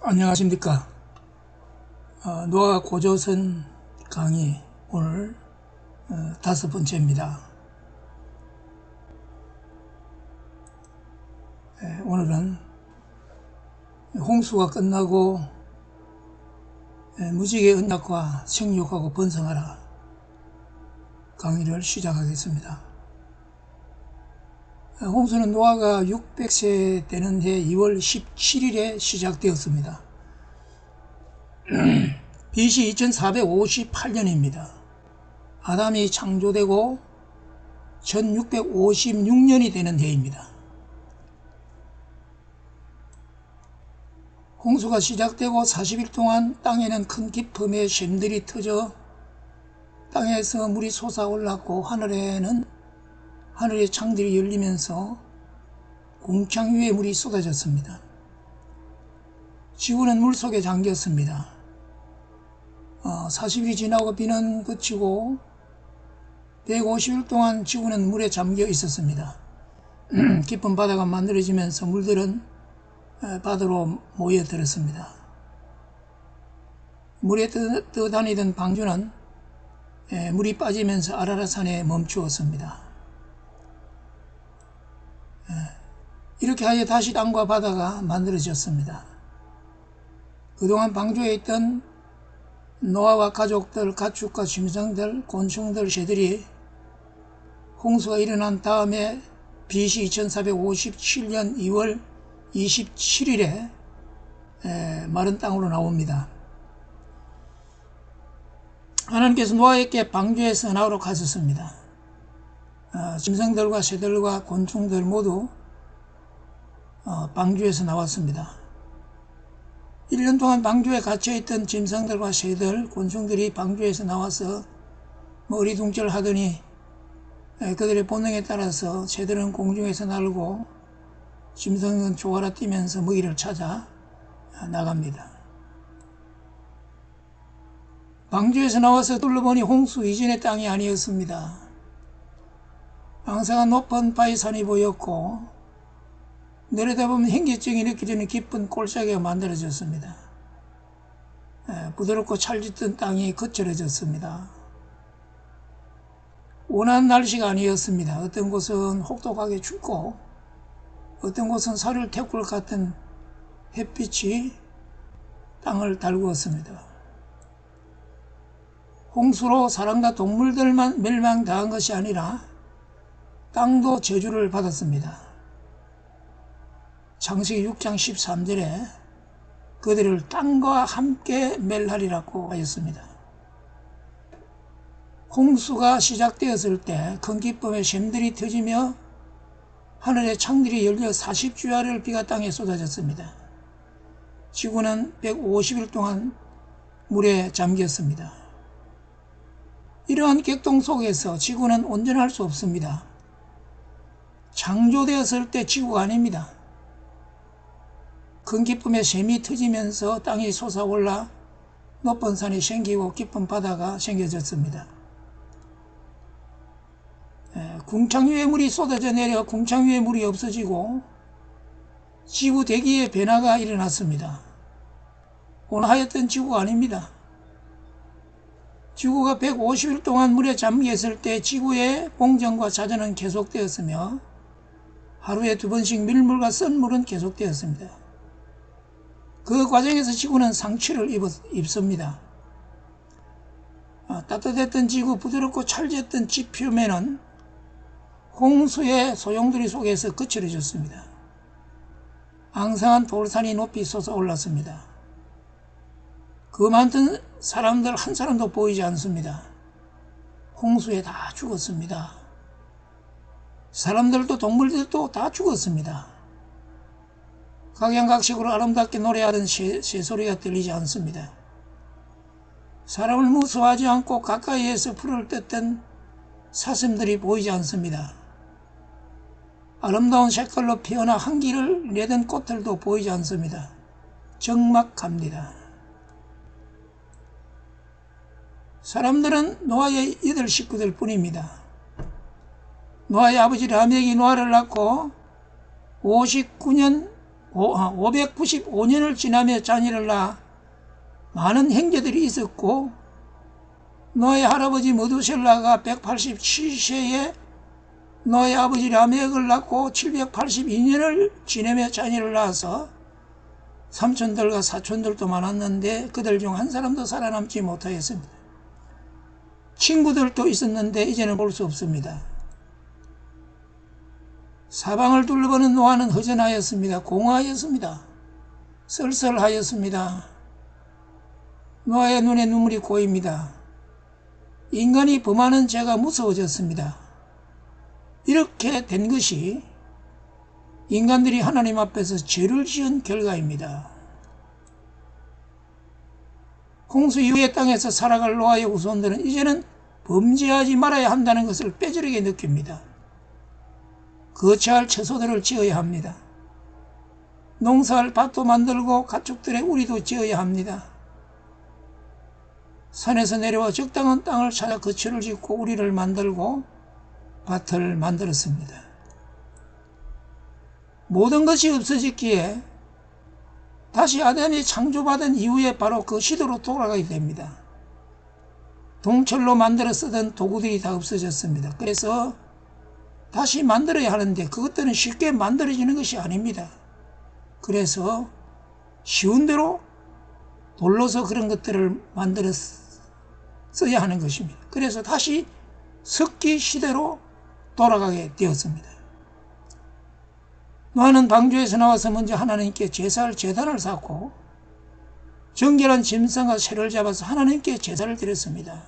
안녕하십니까. 노아 고조선 강의 오늘 5번째입니다. 오늘은 홍수가 끝나고 무지개 언약과 생육하고 번성하라 강의를 시작하겠습니다. 홍수는 노아가 600세 되는 해 2월 17일에 시작되었습니다. BC 2458년입니다. 아담이 창조되고 1656년이 되는 해입니다. 홍수가 시작되고 40일 동안 땅에는 큰 기품의 샘들이 터져 땅에서 물이 솟아올랐고 하늘의 창들이 열리면서 궁창 위에 물이 쏟아졌습니다. 지구는 물속에 잠겼습니다. 40일이 지나고 비는 그치고 150일 동안 지구는 물에 잠겨 있었습니다. 깊은 바다가 만들어지면서 물들은 바다로 모여들었습니다. 물에 떠다니던 방주는 물이 빠지면서 아라라산에 멈추었습니다. 이렇게 하여 다시 땅과 바다가 만들어졌습니다. 그동안 방주에 있던 노아와 가족들, 가축과 짐승들, 곤충들, 새들이 홍수가 일어난 다음에 BC 2457년 2월 27일에 마른 땅으로 나옵니다. 하나님께서 노아에게 방주에서 나오러 가셨습니다. 짐승들과 새들과 곤충들 모두 방주에서 나왔습니다. 1년 동안 방주에 갇혀있던 짐승들과 새들, 곤충들이 방주에서 나와서 어리둥절 하더니 그들의 본능에 따라서 새들은 공중에서 날고 짐승은 조가라 뛰면서 먹이를 찾아 나갑니다. 방주에서 나와서 둘러보니 홍수 이전의 땅이 아니었습니다. 방사가 높은 바위산이 보였고 내려다보면 현기증이 느껴지는 깊은 골짜기가 만들어졌습니다. 부드럽고 찰짓던 땅이 거칠어졌습니다. 온화한 날씨가 아니었습니다. 어떤 곳은 혹독하게 춥고 어떤 곳은 살을 태울 것 같은 햇빛이 땅을 달구었습니다. 홍수로 사람과 동물들만 멸망당한 것이 아니라 땅도 저주를 받았습니다. 창세기 6장 13절에 그들을 땅과 함께 멸하리라고 하였습니다. 홍수가 시작되었을 때 큰 기쁨의 샘들이 터지며 하늘의 창들이 열려 40주야를 비가 땅에 쏟아졌습니다. 지구는 150일 동안 물에 잠겼습니다. 이러한 격동 속에서 지구는 온전할 수 없습니다. 창조되었을 때 지구가 아닙니다. 큰 기쁨의 샘이 터지면서 땅이 솟아올라 높은 산이 생기고 깊은 바다가 생겨졌습니다. 궁창 위에 물이 쏟아져 내려 궁창 위에 물이 없어지고 지구 대기의 변화가 일어났습니다. 온화하였던 지구가 아닙니다. 지구가 150일 동안 물에 잠겼을 때 지구의 공전과 자전은 계속되었으며 하루에 2번씩 밀물과 썬물은 계속되었습니다. 그 과정에서 지구는 상처를 입습니다. 따뜻했던 지구, 부드럽고 찰졌던 지 표면은 홍수의 소용돌이 속에서 거칠어졌습니다. 앙상한 돌산이 높이 솟아올랐습니다. 그 많던 사람들 한 사람도 보이지 않습니다. 홍수에 다 죽었습니다. 사람들도 동물들도 다 죽었습니다. 각양각색으로 아름답게 노래하던 새소리가 들리지 않습니다. 사람을 무서워하지 않고 가까이에서 풀을 뜯던 사슴들이 보이지 않습니다. 아름다운 색깔로 피어나 향기를 내던 꽃들도 보이지 않습니다. 적막합니다. 사람들은 노아의 8 식구들 뿐입니다. 노아의 아버지 라멕이 노아를 낳고 59년 595년을 지나며 자녀를 낳아 많은 형제들이 있었고, 노아의 할아버지 무두셀라가 187세에 노아의 아버지 라멕을 낳고 782년을 지내며 자녀를 낳아서 삼촌들과 사촌들도 많았는데 그들 중 한 사람도 살아남지 못하였습니다. 친구들도 있었는데 이제는 볼 수 없습니다. 사방을 둘러보는 노아는 허전하였습니다. 공허하였습니다. 쓸쓸하였습니다. 노아의 눈에 눈물이 고입니다. 인간이 범하는 죄가 무서워졌습니다. 이렇게 된 것이 인간들이 하나님 앞에서 죄를 지은 결과입니다. 홍수 이후의 땅에서 살아갈 노아의 후손들은 이제는 범죄하지 말아야 한다는 것을 뼈저리게 느낍니다. 거처할 처소들을 지어야 합니다. 농사할 밭도 만들고 가축들의 우리도 지어야 합니다. 산에서 내려와 적당한 땅을 찾아 거처를 짓고 우리를 만들고 밭을 만들었습니다. 모든 것이 없어졌기에 다시 아담이 창조받은 이후에 바로 그 시대로 돌아가게 됩니다. 동철로 만들어 쓰던 도구들이 다 없어졌습니다. 그래서 다시 만들어야 하는데 그것들은 쉽게 만들어지는 것이 아닙니다. 그래서 쉬운 대로 돌로서 그런 것들을 만들어 써야 하는 것입니다. 그래서 다시 석기 시대로 돌아가게 되었습니다. 노아는 방주에서 나와서 먼저 하나님께 제사할 제단을 쌓고 정결한 짐승과 새를 잡아서 하나님께 제사를 드렸습니다.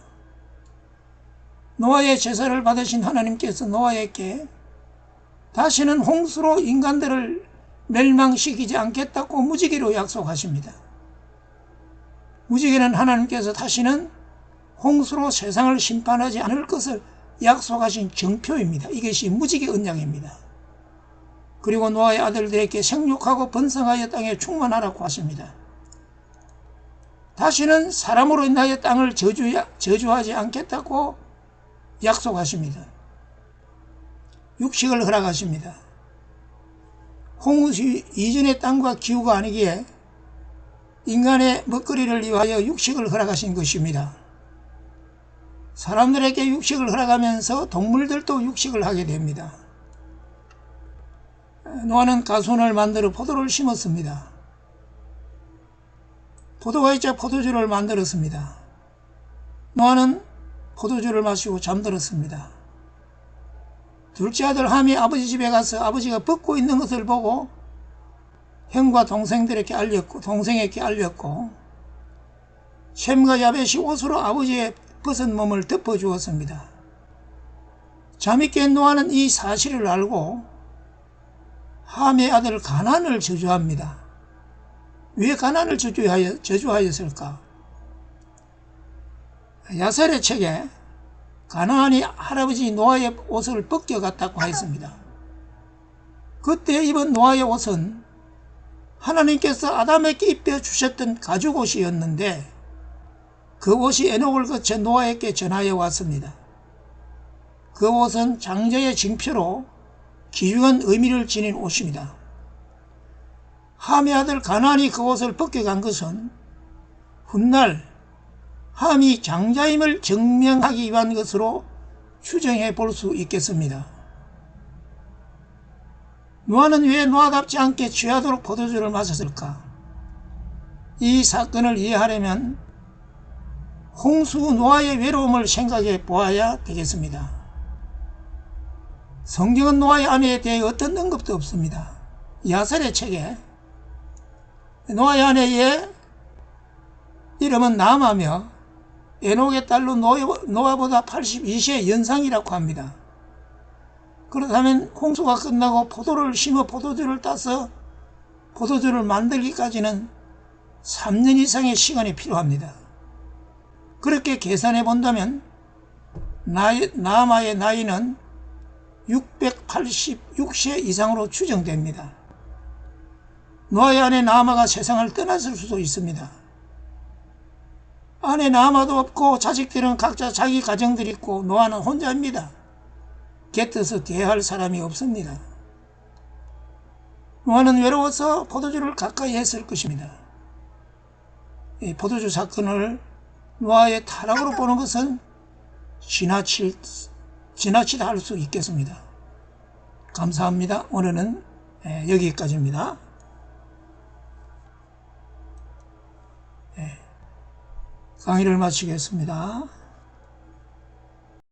노아의 제사를 받으신 하나님께서 노아에게 다시는 홍수로 인간들을 멸망시키지 않겠다고 무지개로 약속하십니다. 무지개는 하나님께서 다시는 홍수로 세상을 심판하지 않을 것을 약속하신 정표입니다. 이것이 무지개 언약입니다. 그리고 노아의 아들들에게 생육하고 번성하여 땅에 충만하라고 하십니다. 다시는 사람으로 인하여 땅을 저주하지 않겠다고 약속하십니다. 육식을 허락하십니다. 홍수 이전의 땅과 기후가 아니기에 인간의 먹거리를 위하여 육식을 허락하신 것입니다. 사람들에게 육식을 허락하면서 동물들도 육식을 하게 됩니다. 노아는 가손을 만들어 포도를 심었습니다. 포도가 있자 포도주를 만들었습니다. 노아는 포도주를 마시고 잠들었습니다. 둘째 아들 함이 아버지 집에 가서 아버지가 벗고 있는 것을 보고 형과 동생에게 알렸고 셈과 야벳이 옷으로 아버지의 벗은 몸을 덮어주었습니다. 잠이 깬 노아는 이 사실을 알고 함의 아들 가나안을 저주합니다. 왜 가나안을 저주하였을까? 야셀의 책에 가나안이 할아버지 노아의 옷을 벗겨갔다고 했습니다. 그때 입은 노아의 옷은 하나님께서 아담에게 입혀주셨던 가죽옷이었는데 그 옷이 에녹을 거쳐 노아에게 전하여 왔습니다. 그 옷은 장자의 징표로 귀중한 의미를 지닌 옷입니다. 함의 아들 가나안이 그 옷을 벗겨간 것은 훗날 함이 장자임을 증명하기 위한 것으로 추정해 볼 수 있겠습니다. 노아는 왜 노아답지 않게 취하도록 포도주를 마셨을까? 이 사건을 이해하려면 홍수 노아의 외로움을 생각해 보아야 되겠습니다. 성경은 노아의 아내에 대해 어떤 언급도 없습니다. 야셀의 책에 노아의 아내의 이름은 나아마며 에녹의 딸로 노아보다 82세 연상이라고 합니다. 그렇다면 홍수가 끝나고 포도를 심어 포도주를 따서 포도주를 만들기까지는 3년 이상의 시간이 필요합니다. 그렇게 계산해 본다면 나아마의 나이는 686세 이상으로 추정됩니다. 노아의 아내 나아마가 세상을 떠났을 수도 있습니다. 아내 나아마도 없고 자식들은 각자 자기 가정들이 있고 노아는 혼자입니다. 곁에서 대할 사람이 없습니다. 노아는 외로워서 포도주를 가까이 했을 것입니다. 이 포도주 사건을 노아의 타락으로 보는 것은 지나치다 할 수 있겠습니다. 감사합니다. 오늘은 여기까지입니다. 강의를 마치겠습니다.